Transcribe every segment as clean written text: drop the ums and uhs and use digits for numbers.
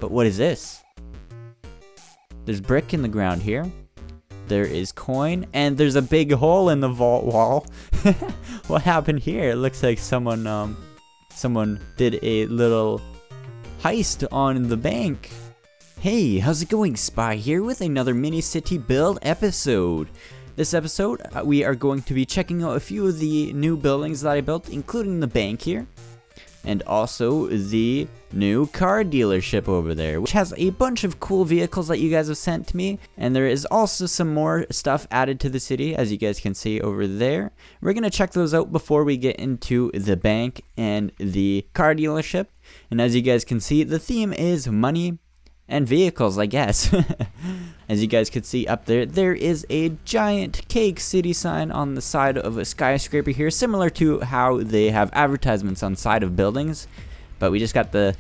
But what is this? There's brick in the ground here. There is coin, and there's a big hole in the vault wall. What happened here? It looks like someone did a little heist on the bank. Hey, how's it going? Spy here with another mini city build episode. This episode, we are going to be checking out a few of the new buildings that I built, including the bank here, and also the new car dealership over there, which has a bunch of cool vehicles that you guys have sent to me. And there is also some more stuff added to the city, as you guys can see over there. We're gonna check those out before we get into the bank and the car dealership. And as you guys can see, the theme is money and vehicles, I guess. As you guys can see up there, there is a giant Cake City sign on the side of a skyscraper here, similar to how they have advertisements on side of buildings. But we just got the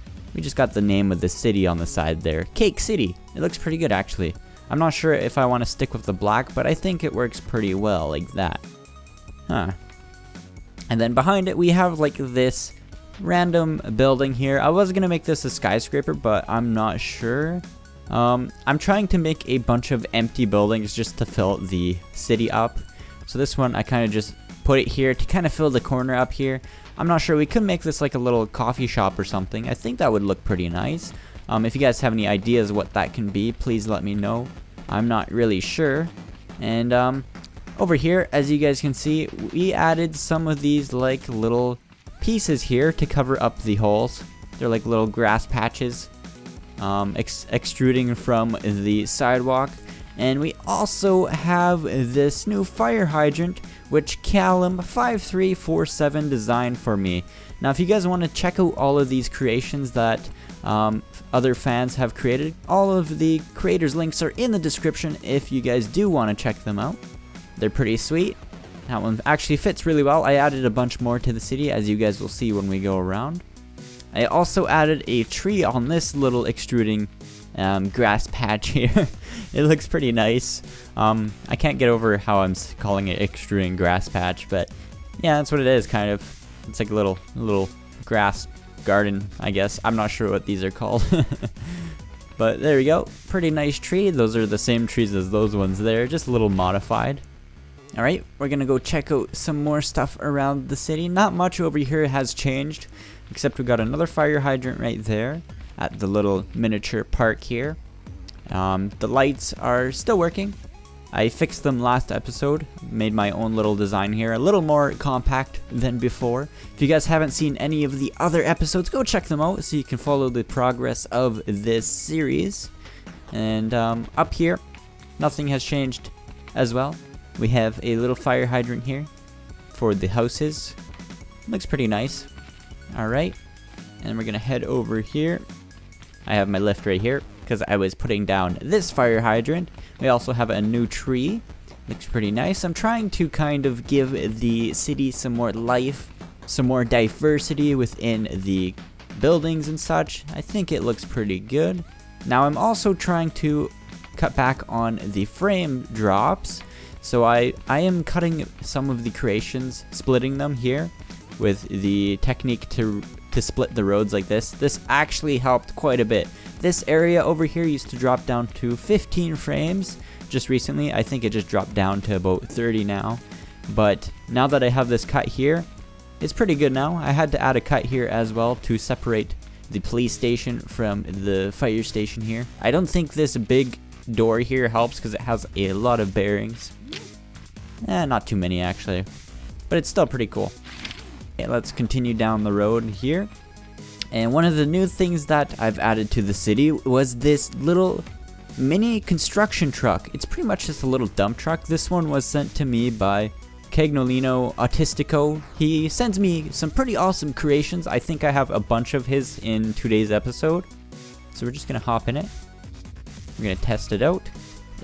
name of the city on the side there, Cake City. It looks pretty good actually. I'm not sure if I want to stick with the black, but I think it works pretty well like that. Huh. And then behind it we have like this random building here. I was gonna make this a skyscraper, but I'm not sure. I'm trying to make a bunch of empty buildings just to fill the city up. So this one I kind of just put it here to kind of fill the corner up here. I'm not sure, we could make this like a little coffee shop or something. I think that would look pretty nice. If you guys have any ideas what that can be, please let me know. I'm not really sure. And over here, as you guys can see, we added some of these like little pieces here to cover up the holes. They're like little grass patches extruding from the sidewalk. And we also have this new fire hydrant, which Callum5347 designed for me. Now if you guys want to check out all of these creations that other fans have created, all of the creators' links are in the description if you guys do want to check them out. They're pretty sweet. That one actually fits really well. I added a bunch more to the city, as you guys will see when we go around. I also added a tree on this little extruding grass patch here. It looks pretty nice. I can't get over how I'm calling it extruding grass patch, but yeah, that's what it is kind of. It's like a little grass garden, I guess. I'm not sure what these are called. But there we go. Pretty nice tree. Those are the same trees as those ones there, just a little modified. Alright, we're gonna go check out some more stuff around the city. Not much over here has changed, except we got another fire hydrant right there at the little miniature park here. The lights are still working. I fixed them last episode, made my own little design here, a little more compact than before. If you guys haven't seen any of the other episodes, go check them out so you can follow the progress of this series. And up here, nothing has changed as well. We have a little fire hydrant here for the houses. Looks pretty nice. Alright, and we're gonna head over here. I have my lift right here because I was putting down this fire hydrant. We also have a new tree. Looks pretty nice. I'm trying to kind of give the city some more life, some more diversity within the buildings and such. I think it looks pretty good. Now I'm also trying to cut back on the frame drops. So I am cutting some of the creations, splitting them here with the technique to split the roads like this. This actually helped quite a bit. This area over here used to drop down to 15 frames just recently. I think it just dropped down to about 30 now. But now that I have this cut here, it's pretty good now. I had to add a cut here as well to separate the police station from the fire station here. I don't think this big door here helps because it has a lot of bearings. Not too many actually, but it's still pretty cool. Okay, let's continue down the road here. And one of the new things that I've added to the city was this little mini construction truck. It's pretty much just a little dump truck. This one was sent to me by Cagnolino Autistico. He sends me some pretty awesome creations. I think I have a bunch of his in today's episode. So we're just gonna hop in it. We're gonna test it out.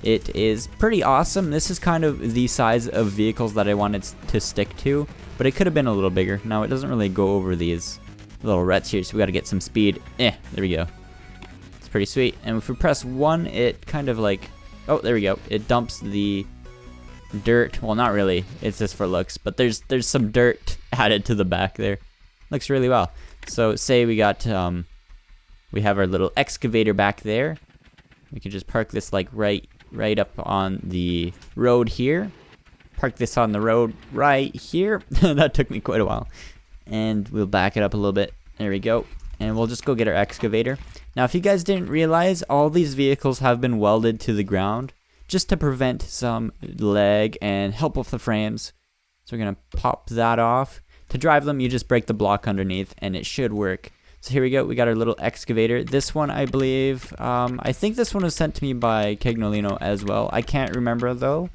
It is pretty awesome. This is kind of the size of vehicles that I wanted to stick to, but it could have been a little bigger. Now it doesn't really go over these little ruts here, so we gotta get some speed. There we go. It's pretty sweet. And if we press 1, it kind of like, oh, there we go. It dumps the dirt. Well, not really. It's just for looks, but there's some dirt added to the back there. Looks really well. So say we got we have our little excavator back there. We can just park this like right up on the road here. Park this on the road right here. That took me quite a while. And we'll back it up a little bit. There we go. And we'll just go get our excavator. Now, if you guys didn't realize, all these vehicles have been welded to the ground just to prevent some lag and help with the frames. So we're gonna pop that off. To drive them, you just break the block underneath and it should work. So here we go, we got our little excavator. This one, I believe, I think this one was sent to me by Kegnolino as well. I can't remember though.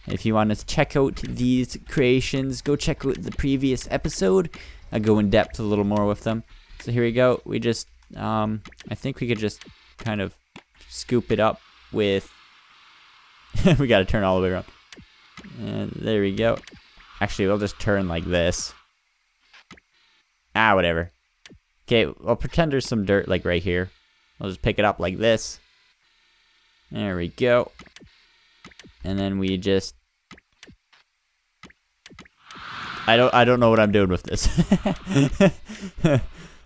If you want to check out these creations, go check out the previous episode. I go in depth a little more with them. So here we go, we just, I think we could just kind of scoop it up with, we gotta turn all the way around. And there we go. Actually, we'll just turn like this. Ah, whatever. Okay, I'll pretend there's some dirt like right here. I'll just pick it up like this. There we go. And then we just... I don't know what I'm doing with this.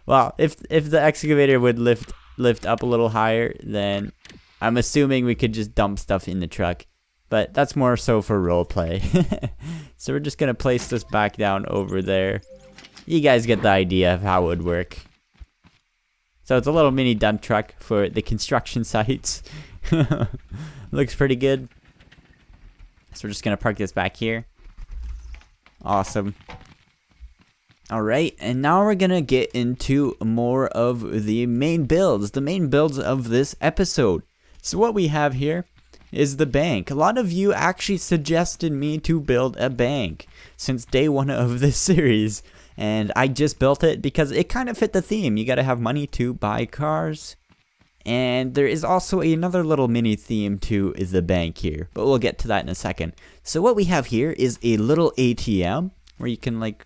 Well, if the excavator would lift up a little higher, then I'm assuming we could just dump stuff in the truck. But that's more so for roleplay. So we're just gonna place this back down over there. You guys get the idea of how it would work. So it's a little mini dump truck for the construction sites. Looks pretty good. So we're just gonna park this back here. Awesome. Alright, and now we're gonna get into more of the main builds of this episode. So what we have here is the bank. A lot of you actually suggested me to build a bank since day one of this series, and I just built it because it kind of fit the theme. You gotta have money to buy cars, and there is also another little mini theme to the bank here, but we'll get to that in a second. So what we have here is a little ATM where you can like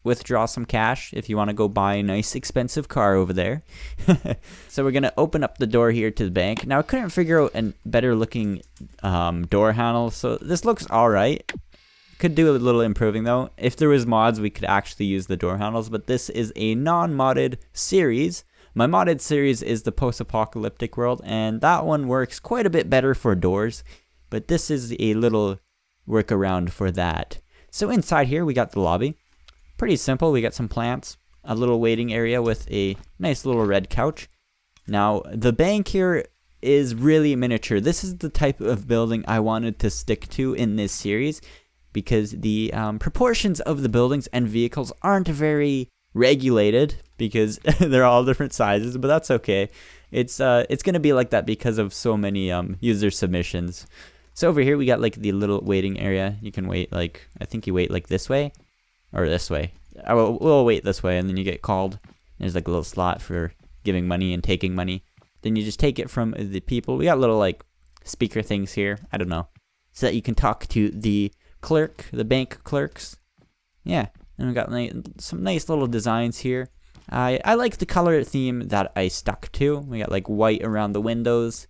withdraw some cash if you want to go buy a nice expensive car over there. So we're gonna open up the door here to the bank. Now I couldn't figure out a better looking door handle, so this looks alright. Could do a little improving though. If there was mods, we could actually use the door handles, but this is a non-modded series. My modded series is the post-apocalyptic world, and that one works quite a bit better for doors, but this is a little workaround for that. So inside here we got the lobby. Pretty simple. We got some plants, a little waiting area with a nice little red couch. Now, the bank here is really miniature. This is the type of building I wanted to stick to in this series because the proportions of the buildings and vehicles aren't very regulated because they're all different sizes, but that's okay. It's going to be like that because of so many user submissions. So over here we got like the little waiting area. You can wait like, I think you wait like this way. Or this way. We'll wait this way, and then you get called. There's like a little slot for giving money and taking money. Then you just take it from the people. We got little like speaker things here. I don't know. So that you can talk to the clerk, the bank clerks. Yeah. And we got some nice little designs here. I like the color theme that I stuck to. We got like white around the windows,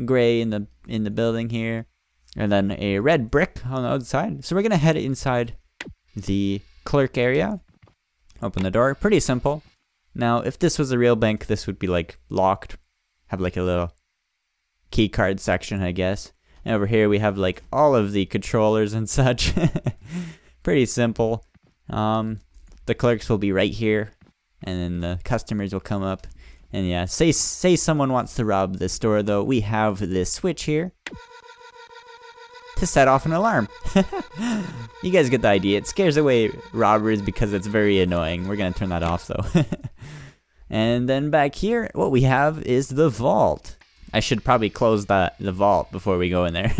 gray in the building here, and then a red brick on the outside. So we're gonna head inside the clerk area. Open the door. Pretty simple. Now, if this was a real bank, this would be like locked. Have like a little key card section, I guess. And over here we have like all of the controllers and such. Pretty simple. The clerks will be right here, and then the customers will come up. And yeah, say someone wants to rob the store though, we have this switch here to set off an alarm. You guys get the idea. It scares away robbers because it's very annoying. We're gonna turn that off though. And then back here, what we have is the vault. I should probably close the vault before we go in there.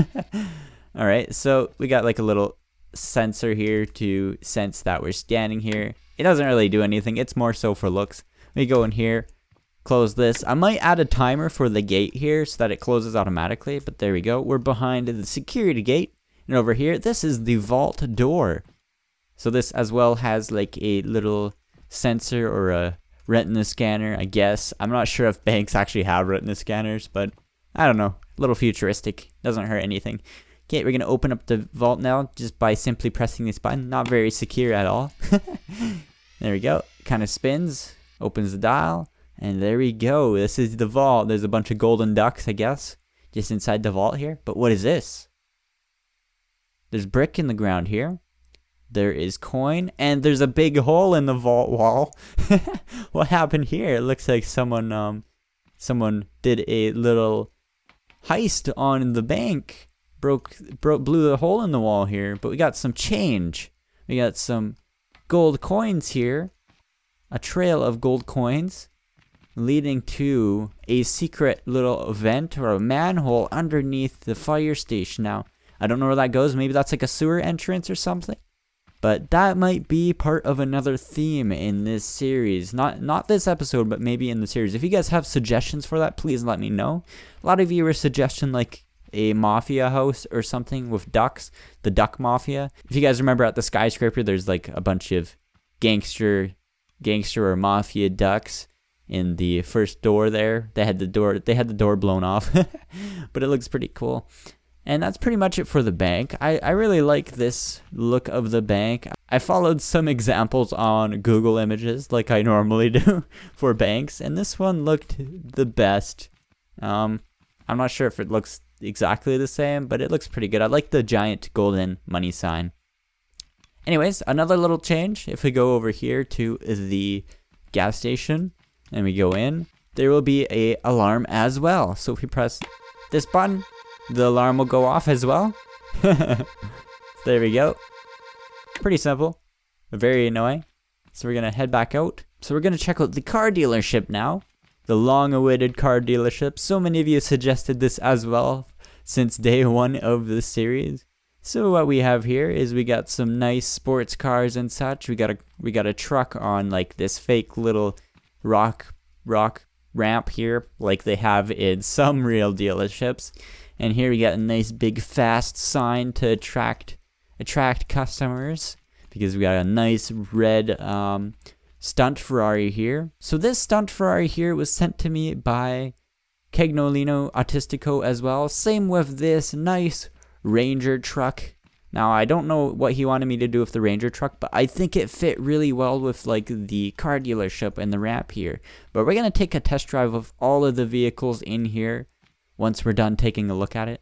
Alright, so we got like a little sensor here to sense that we're standing here. It doesn't really do anything. It's more so for looks. We go in here, close this. I might add a timer for the gate here so that it closes automatically, but there we go. We're behind the security gate, and over here, this is the vault door. So this as well has like a little sensor or a retina scanner, I guess. I'm not sure if banks actually have retina scanners, but I don't know. A little futuristic. Doesn't hurt anything. Okay, we're going to open up the vault now just by simply pressing this button. Not very secure at all. There we go. Kind of spins, opens the dial. And there we go. This is the vault. There's a bunch of golden ducks, I guess, just inside the vault here. But what is this? There's brick in the ground here. There is coin, and there's a big hole in the vault wall. What happened here? It looks like someone did a little heist on the bank. Blew the hole in the wall here. But we got some change. We got some gold coins here. A trail of gold coins leading to a secret little vent or a manhole underneath the fire station. Now, I don't know where that goes. Maybe that's like a sewer entrance or something. But that might be part of another theme in this series. Not this episode, but maybe in the series. If you guys have suggestions for that, please let me know. A lot of you were suggesting like a mafia house or something with ducks. The Duck Mafia. If you guys remember at the skyscraper, there's like a bunch of gangster or mafia ducks in the first door there. They had the door blown off. But it looks pretty cool. And that's pretty much it for the bank. I really like this look of the bank. I followed some examples on Google Images like I normally do for banks, and this one looked the best. I'm not sure if it looks exactly the same, but it looks pretty good. I like the giant golden money sign. Anyways, another little change. If we go over here to the gas station and we go in, there will be an alarm as well. So if we press this button, the alarm will go off as well. There we go. Pretty simple. Very annoying. So we're going to head back out. So we're going to check out the car dealership now. The long-awaited car dealership. So many of you suggested this as well since day one of the series. So what we have here is we got some nice sports cars and such. We got a truck on like this fake little rock ramp here like they have in some real dealerships. And here we got a nice big fast sign to attract customers because we got a nice red stunt Ferrari here. So this stunt Ferrari here was sent to me by Cagnolino Artistico as well. Same with this nice Ranger truck. Now I don't know what he wanted me to do with the Ranger truck, but I think it fit really well with like the car dealership and the ramp here. But we're gonna take a test drive of all of the vehicles in here once we're done taking a look at it.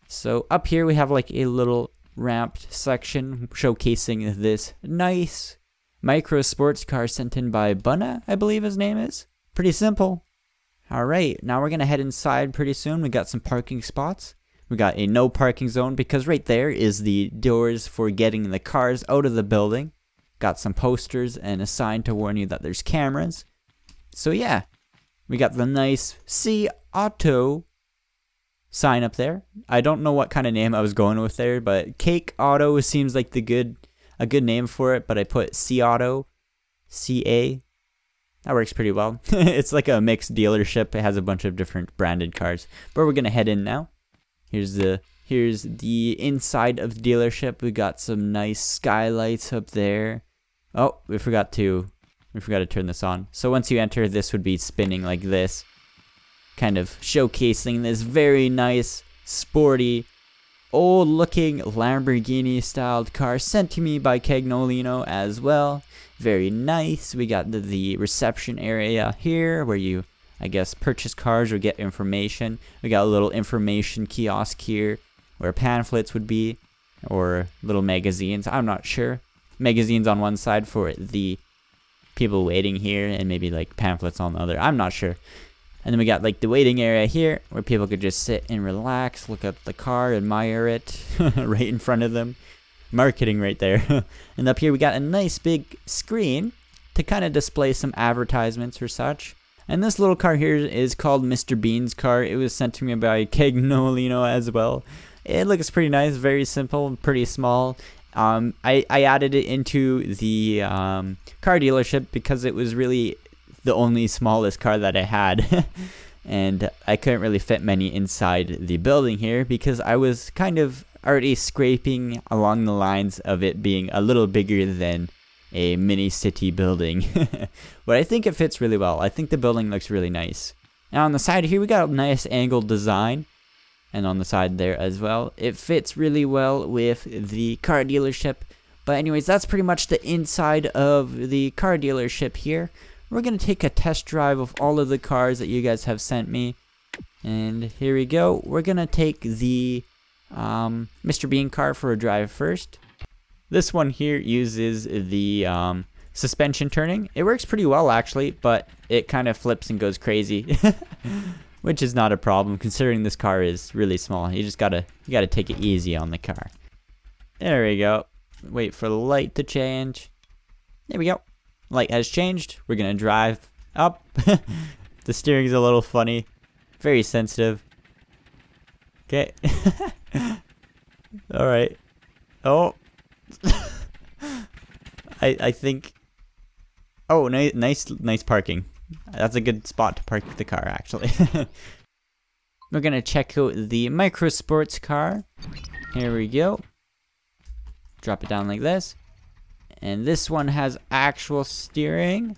So up here we have like a little ramped section showcasing this nice micro sports car sent in by Bunna, I believe his name is. Pretty simple. Alright, now we're gonna head inside pretty soon. We got some parking spots. We got a no parking zone because right there is the doors for getting the cars out of the building. Got some posters and a sign to warn you that there's cameras. So yeah, we got the nice C Auto sign up there. I don't know what kind of name I was going with there, but Cake Auto seems like a good name for it, but I put C Auto, CA. That works pretty well. It's like a mixed dealership. It has a bunch of different branded cars. But we're gonna head in now. Here's the inside of the dealership. We got some nice skylights up there. Oh, we forgot to turn this on. So once you enter, this would be spinning like this, kind of showcasing this very nice, sporty, old-looking Lamborghini-styled car sent to me by Cagnolino as well. Very nice. We got the reception area here where you, I guess, purchase cars or get information. We got a little information kiosk here where pamphlets would be, or little magazines. I'm not sure. Magazines on one side for the people waiting here, and maybe like pamphlets on the other. I'm not sure. And then we got like the waiting area here where people could just sit and relax, look at the car, admire it right in front of them. Marketing right there. And up here we got a nice big screen to kind of display some advertisements or such. And this little car here is called Mr. Bean's car. It was sent to me by Cagnolino as well. It looks pretty nice, very simple, pretty small. I added it into the car dealership because it was really the only smallest car that I had. And I couldn't really fit many inside the building here because I was kind of already scraping along the lines of it being a little bigger than a mini city building. But I think it fits really well. I think the building looks really nice. Now on the side here we got a nice angled design, and on the side there as well. It fits really well with the car dealership. But anyways, that's pretty much the inside of the car dealership here. we're gonna take a test drive of all of the cars that you guys have sent me. And here we go. We're gonna take the Mr. Bean car for a drive first. This one here uses the suspension turning. It works pretty well actually, but it kind of flips and goes crazy, which is not a problem considering this car is really small. You gotta take it easy on the car. There we go. Wait for the light to change. There we go. Light has changed. We're gonna drive up. The steering's a little funny. Very sensitive. Okay. Alright. Oh. I think. Oh, nice parking. That's a good spot to park the car, actually. We're gonna check out the micro sports car. Here we go. Drop it down like this. And this one has actual steering.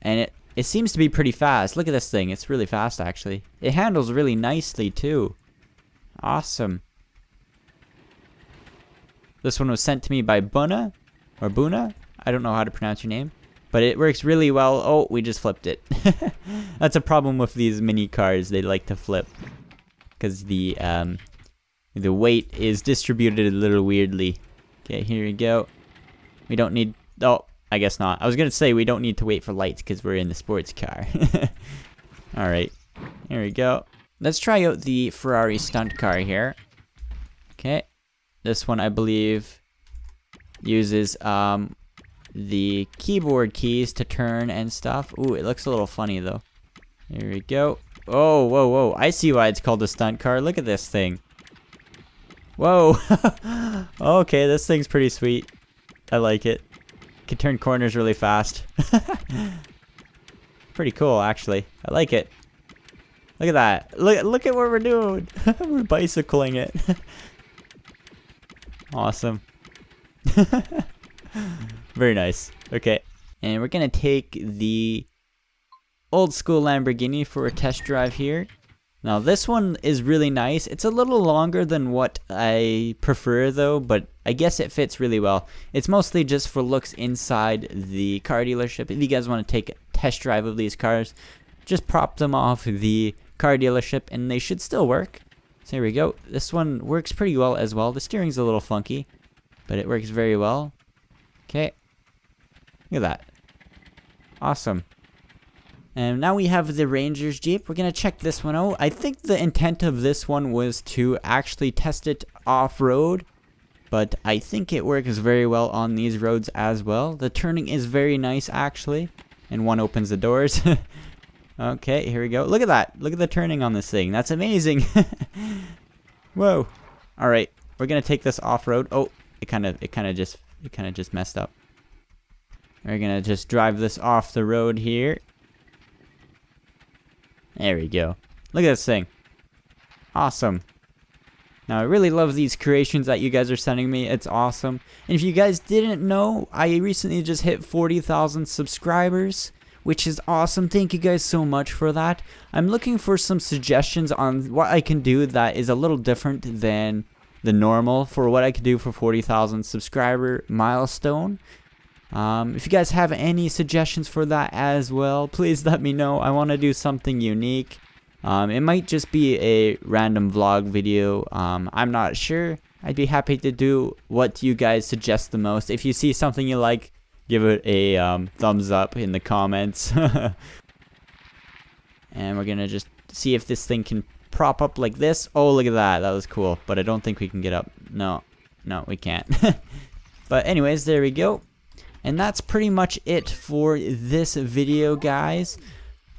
And it seems to be pretty fast. Look at this thing. It's really fast, actually. It handles really nicely, too. Awesome. This one was sent to me by Buna. Or Buna. I don't know how to pronounce your name. But it works really well. Oh, we just flipped it. That's a problem with these mini cars. They like to flip. Because the weight is distributed a little weirdly. Okay, here we go. We don't need... Oh, I guess not. I was going to say we don't need to wait for lights because we're in the sports car. Alright, here we go. Let's try out the Ferrari stunt car here. Okay, this one I believe uses the keyboard keys to turn and stuff. Ooh, it looks a little funny though. Here we go. Oh, whoa, whoa. I see why it's called a stunt car. Look at this thing. Whoa. Okay, this thing's pretty sweet. I like it. Can turn corners really fast. Pretty cool, actually. I like it. Look at that. Look at what we're doing. We're bicycling it. Awesome. Very nice. Okay. And we're gonna take the old school Lamborghini for a test drive here. Now this one is really nice. It's a little longer than what I prefer though, but I guess it fits really well. It's mostly just for looks inside the car dealership. If you guys want to take a test drive of these cars, just prop them off the car dealership and they should still work. So here we go. This one works pretty well as well. The steering's a little funky, but it works very well. Okay. Look at that. Awesome. And now we have the Ranger's Jeep. We're going to check this one out. I think the intent of this one was to actually test it off-road. But I think it works very well on these roads as well. The turning is very nice actually. And one opens the doors. Okay, here we go. Look at that. Look at the turning on this thing. That's amazing. Whoa. Alright, we're going to take this off-road. Oh, it kind of just messed up. We're going to just drive this off the road here. There we go. Look at this thing. Awesome. Now, I really love these creations that you guys are sending me. It's awesome. And if you guys didn't know, I recently just hit 40,000 subscribers, which is awesome. Thank you guys so much for that. I'm looking for some suggestions on what I can do that is a little different than the normal for what I could do for 40,000 subscriber milestone. If you guys have any suggestions for that as well, please let me know. I want to do something unique. It might just be a random vlog video. I'm not sure. I'd be happy to do what you guys suggest the most. If you see something you like, give it a thumbs up in the comments. And we're gonna just see if this thing can prop up like this. Oh, look at that. That was cool. But I don't think we can get up. No, we can't. But anyways, there we go. And that's pretty much it for this video, guys.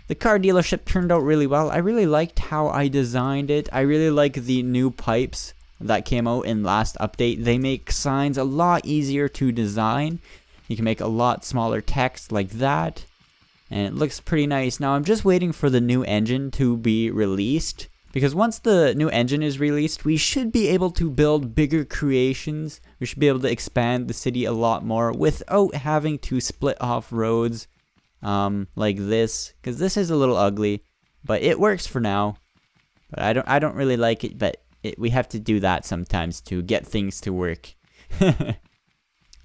The car dealership turned out really well. I really liked how I designed it. I really like the new pipes that came out in last update. They make signs a lot easier to design. You can make a lot smaller text like that. And it looks pretty nice. Now I'm just waiting for the new engine to be released. Because once the new engine is released, we should be able to build bigger creations. We should be able to expand the city a lot more without having to split off roads like this. Because this is a little ugly, but it works for now. But I don't really like it, but we have to do that sometimes to get things to work.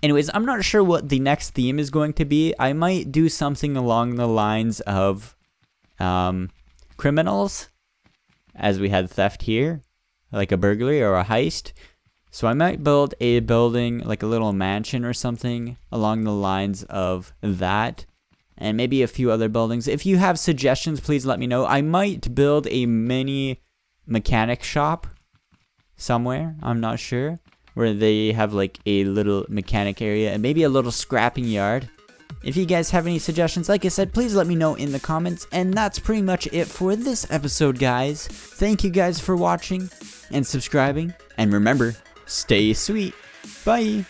Anyways, I'm not sure what the next theme is going to be. I might do something along the lines of criminals, as we had theft here, like a burglary or a heist. So I might build a building, like a little mansion or something along the lines of that, and maybe a few other buildings. If you have suggestions, please let me know. I might build a mini mechanic shop somewhere, I'm not sure, where they have like a little mechanic area and maybe a little scrapping yard. If you guys have any suggestions, like I said, please let me know in the comments. And that's pretty much it for this episode, guys. Thank you guys for watching and subscribing. And remember, stay sweet. Bye.